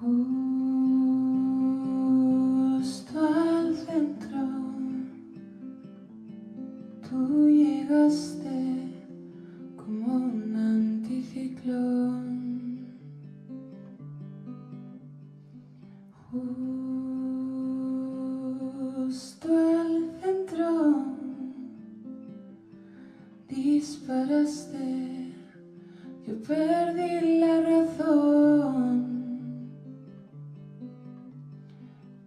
Justo al centro, tú llegaste como un anticiclón. Justo al centro, disparaste, yo perdí la razón.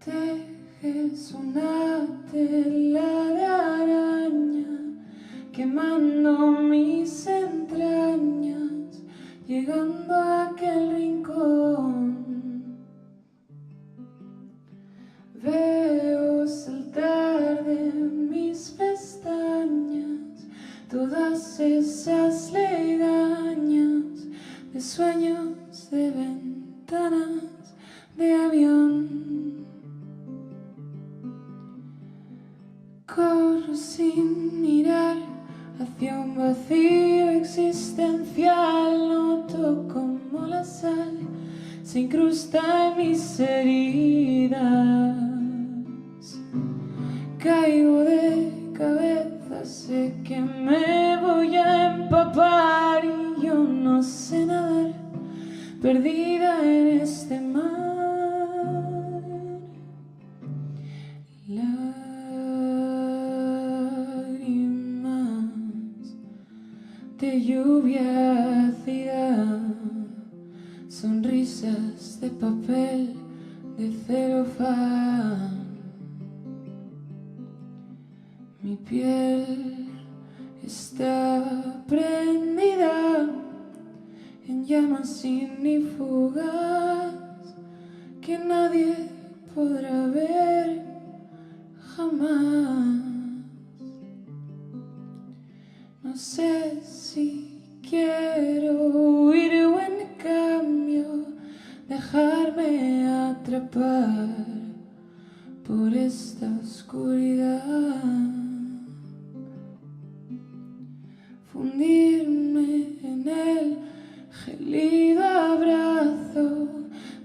Tejes una tela de araña, quemando mis entrañas, llegando a aquel rincón. Veo saltar de mis pestañas todas esas legañas de sueños, de ventanas, de avión. Corro sin mirar hacia un vacío existencial, noto como la sal se incrusta en mis heridas. Caigo de cabeza, sé que me voy a empapar y yo no sé nadar, perdida en este mar. Lágrimas de lluvia ácida, sonrisas de papel de celofán. Mi piel está prendida en llamas ignífugas que nadie podrá ver jamás. No sé si quiero huir o en cambio dejarme atrapar por esta oscuridad, fundirme en el gélido abrazo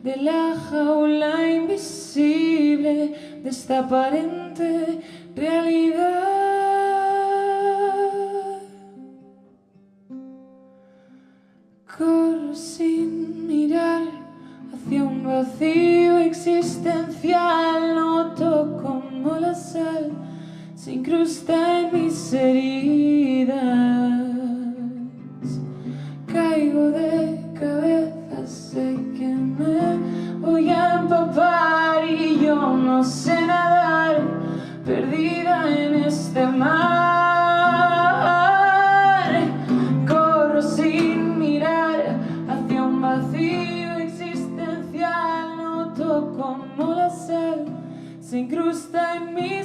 de la jaula invisible de esta aparente realidad. Corro sin mirar hacia un vacío existencial, noto como la sal se incrusta en mis heridas. Caigo de cabeza, sé que me voy a empapar y yo no sé nadar, perdida en este mar. Corro sin mirar hacia un vacío existencial, noto como la sal se incrusta en mi